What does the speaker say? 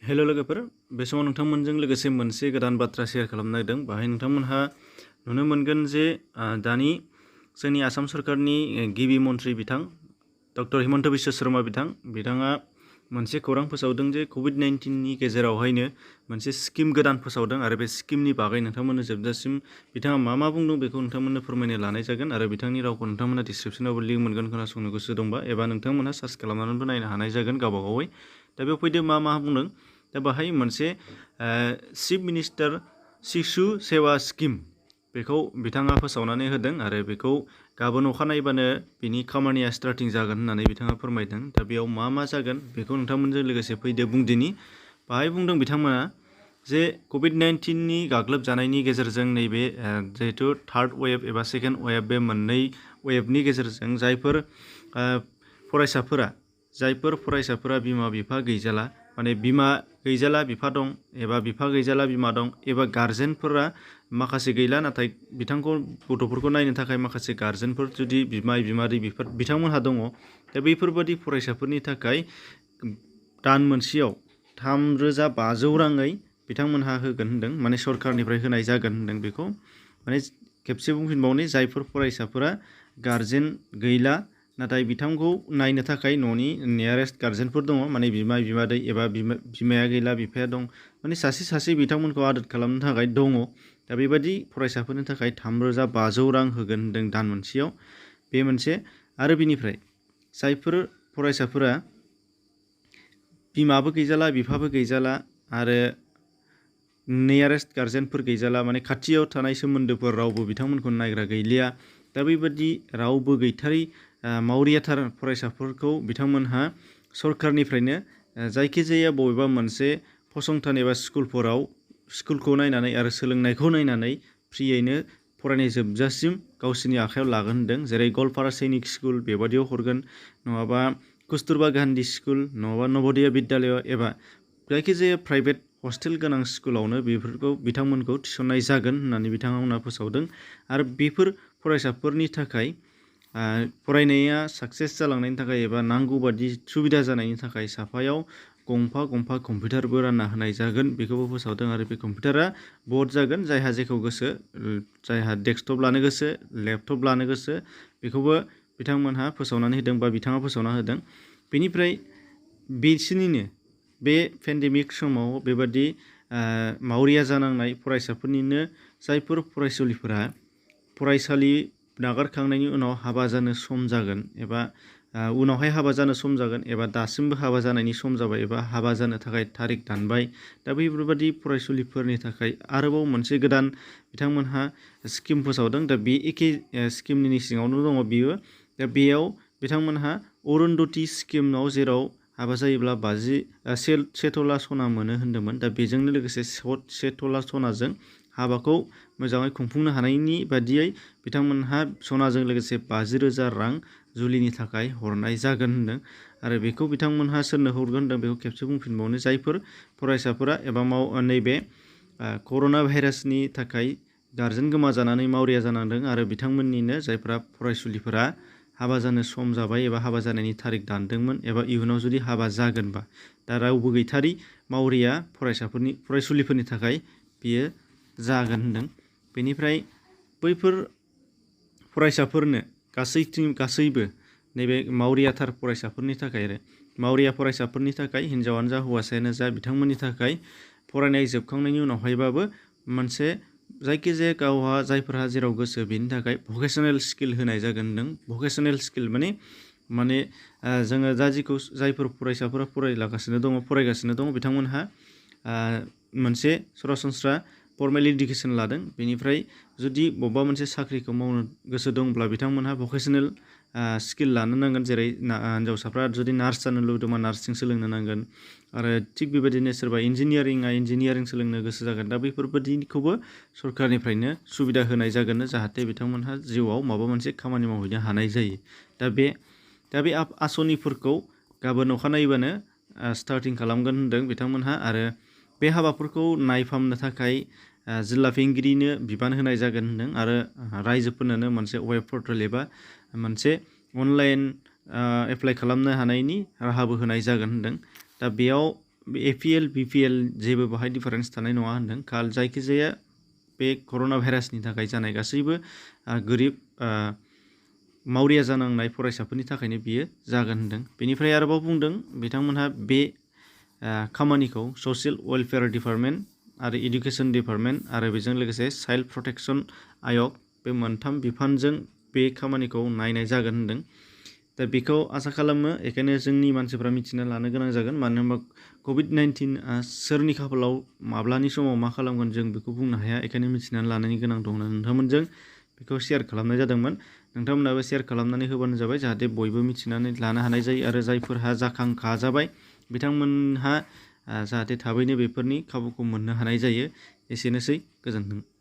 हेल' लोगोफोर, बे समाव नोंथांमोनजों लोगोसे मोनसे गोदान बाथ्रा शेयार खालामनो नागिरदों। बाहाय नोंथांमोनहा नुनो मोनगोन जे दानि जोंनि आसाम सरकारनि गिबि मन्थ्रि बिथां डक्टर हिमन्त बिश्व शर्मा बिथाङा मोनसे खौरां फोसावदों जे COVID-19नि गेजेरावहायनो मोनसे स्किम गोदान फोसावदों आरो बे स्किमनि बागै नोंथांमोननो जोबजासिम बिथाङा मा बुंदों बेखौ नोंथांमोननो फोरमायनो लानाय जागोन आरो बिथांनि रावखौ नोंथांमोना डिसक्रिपसनावबो लिंक मोनगोन खोनासंनो गोसो दंबा एबा नोंथांमोनहा सार्च खालामनानैबो नायनो हानाय जागोन गावबागावै। दा बेयाव फैदो मा बुंदों। दा बाहाय मोनसे चिफ मिनिस्टार शिशु सेवा स्किम बेखौ बिथाङा फोसावनानै होदों आरो बेखौ गाबोन अखानायबानो बिनि खामानिया स्टार्टिं जागोन होननानै बिथाङा फोरमायदों। दा बेयाव मा जागोन बेखौ नोंथांमोनजों लोगोसे फैदो बुंदिनि। बाहाय बुंदों बिथांमोना जे COVID-19नि गाग्लोबजानायनि गेजेरजों नैबे जिहेतु थार्ड वेव एबा सेकेन्ड वेव बे मोननै वेवनि गेजेरजों जायफोर फरायसाफोरा बिमा बिफा गैजाला, माने बिमा गैजाला बिफा दं एबा बिफा गैजाला बिमा दं एबा गार्जेनफोरा माखासे गैला नाथाय गथ'फोरखौ नायनो थाखाय माखासे गार्जेनफोर जुदि बिमादै बिथांमोनहा दङ। दा बैफोरबादि फरायसाफोरनि थाखाय दान मोनसेयाव 3,500 राङै बिथांमोनहा होगोन होनदों, माने सरकारनिफ्राय होनाय जागोन होनदों। बेखौ माने खेबसे बुंफिनबावनि, जायफोर फरायसाफोरा गार्जेन गैला नाथाय बिथांखौ नायनो थाखाय न'नि नियारेस्ट गार्जेनफोर दङ, माने बिमादै एबा बिमाया गैला बिफाया दं, माने सासे बिथांमोनखौ आदोर खालामनो थाखाय दङ। दा बेबायदि फरायसाफोरनि थाखाय 3,500 रां होगोन होनदों दान मोनसेयाव। बे मोनसे। आरो बिनिफ्राय जायफोर फरायसाफोरा बिमाबो गैजाला बिफाबो गैजाला आरो नियारेस्ट गार्जेनफोर गैजाला, माने खाथियाव थानाय सोमोन्दोफोर रावबो बिथांमोनखौ नायग्रा गैलिया। दा बेबायदि रावबो गैथारै मावरियाथार फरायसाफोरखौ बिथांमोनहा सरकारनिफ्रायनो जायखिजाया बबेबा मोनसे फसंथान एबा स्कुलखौ नायनानै आरो सोलोंनायखौ नायनानै फ्रियैनो फरायनाय जोबजासिम गावसोरनि आखायाव लागोन होनदों। जेरै गलपारा सैनिक स्कुल बेबादियाव हरगोन, नङाबा कस्तुरबा गान्धी स्कुल, नङाबा नवोदया बिद्यालय एबा जायखिजाया प्राइभेट हस्टेल गोनां स्कुलावनो बेफोरखौ बिथांमोनखौ थिसननाय जागोन होननानै बिथांमोना फोसावदों। आरो बेफोर फरायसाफोरनि थाखाय फरायनाया साक्सेस जालांनायनि थाखाय एबा नांगौ बादि सुबिदा जानायनि थाखाय साफायाव गंफा कम्पिउटारबो रानना होनाय जागोन, बेखौबो फोसावदों। आरो बे कम्पिउटारा बर्ड जागोन, जायहा जेखौ गोसो, जायहा डेस्कटप लानो गोसो, लेपटप लानो गोसो, बेखौबो बिथांमोनहा फोसावनानै होदों बा बिथाङा फोसावना होदों। बेनिफ्राय बिसोरनिनो बे पेन्डेमिक समाव बेबादि मावरिया जानांनाय फरायसाफोरनिनो जायफोर फरायसुलिफोरा फरायसालि नागारखांनायनि उनाव हाबा जानो सम जागोन एबा उनावहाय हाबा जानो सम जागोन एबा दासिमबो हाबा जानायनि सम जाबाय एबा हाबा जानो थाखाय थारिख दानबाय, दा बेफोरबादि फरायसुलिफोरनि थाखाय आरोबाव मोनसे गोदान बिथांमोनहा स्किम फोसावदों। दा बे एखे स्किमनि सिङावनो दङ बियो। दा बेयाव बिथांमोनहा अरुन्धति स्किमाव जेराव हाबा जायोब्ला 1 तला सना मोनो होन्दोंमोन। दा बेजोंनो लोगोसे 1 तला सनाजों हाबाखौ मोजाङै खुंफुंनो हानायनि बादियै बिथांमोनहा सनाजों लोगोसे 50,000 रां जुलिनि थाखाय हरनाय जागोन होनदों। आरो बेखौ बिथांमोनहा सोरनो हरगोन होनदों बेखौ खेबसे बुंफिनबावनो, जायफोर फरायसाफोरा एबा नैबे कर'ना भाइरासनि थाखाय गार्जेन गोमाजानानै मावरिया जानांदों आरो बिथांमोननिनो जायफ्रा फरायसुलिफोरा हाबा जानो सम जाबाय एबा हाबा जानायनि थारिख दानदोंमोन एबा इयुनाव जुदि हाबा जागोनबा, दा रावबो गैथारि मावरिया फरायसुलिफोरनि थाखाय बियो जागोन होनदों। बेनिफ्राय बैफोर फरायसाफोरनो गासैबो नैबे मावरियाथार फरायसाफोरनि थाखाय आरो मावरिया फरायसाफोरनि थाखाय हिन्जावानो जा हौवासायानो जा बिथांमोननि थाखाय फरायनाय जोबखांनायनि उनावहायबाबो मोनसे जायखिजाया गावहा जायफोरहा जेराव गोसो बेनि थाखाय भकेसनेल स्किल होनाय जागोन होनदों। भकेसनेल स्किल माने जोङो जायफोर फरायसाफोरा फरायगासिनो दङ बिथांमोनहा मोनसे सरासनस्रा फर्मेल इडुकेसन लादों। बेनिफ्राय जुदि बबेबा मोनसे साख्रिखौ मावनो गोसो दंब्ला बिथांमोनहा भकेसनेल स्किल लानो नांगोन। जेरै हिन्जावसाफ्रा जुदि नार्स जानो लुबैदोंबा नार्सिं सोलोंनो नांगोन आरो थिग बेबायदिनो सोरबा इन्जिनियारिं सोलोंनो गोसो जागोन। दा बैफोरबायदिखौबो सरकारनिफ्रायनो सुबिदा होनाय जागोन जाहाथे बिथांमोनहा जिउआव माबा मोनसे खामानि मावहैनो हानाय जायो। दा बे आसनिफोरखौ गाबोन अखानायैबानो स्टार्टिं खालामगोन होनदों बिथांमोनहा। आरो बे हाबाफोरखौ नायफामनो थाखाय जिल्ला बेंगिरिनो बिबान होनाय जागोन होनदों आरो रायजोफोरनो मोनसे वेब पर्टेल एबा मोनसे अनलाइन एप्लाइ खालामनो हानायनि राहाबो होनाय जागोन होनदों। दा बेयाव APL BPL जेबो बाहाय डिफारेन्स थानाय नङा होनदों। जायखिजाया बे कर'ना भाइरासनि थाखाय जानाय गासैबो गोरिब मावरिया जानांनाय फरायसाफोरनि थाखायनो बियो जागोन होनदों। बेनिफ्राय आरोबाव बुंदों बिथांमोनहा बे खामानिखौ ससियेल वेलफेयार डिपार्टमेन्ट आरो इडुकेसन डिपार्टमेन्ट आरो बेजों लोगोसे चाइल्ड प्रटेक्शन आयग बे मोनथाम बिफानजों बे खामानिखौ नायनाय जागोन होनदों। दा बेखौ आसा खालामो बेखायनो जोंनि मानसिफ्रा मिथिना लानो गोनां जागोन, मानो होनबा COVID-19 सोरनि खाफालाव माब्लानि समाव मा खालामगोन जों बेखौ बुंनो हाया। बेखायनो मिथिनानै लानायनि गोनां दं होननानै नोंथांमोनजों बेखौ शेयार खालामनाय जादोंमोन। नोंथांमोनाबो शेयार खालामनानै होबानो जाबाय, जाहाथे बयबो मिथिनानै लानो हानाय जायो आरो जायफोरहा जाखांखाजाबाय बिथांमोनहा जाहाथे थाबैनो बेफोरनि खाबुखौ मोननो हानाय जायो। एसेनोसै, गोजोन्थों।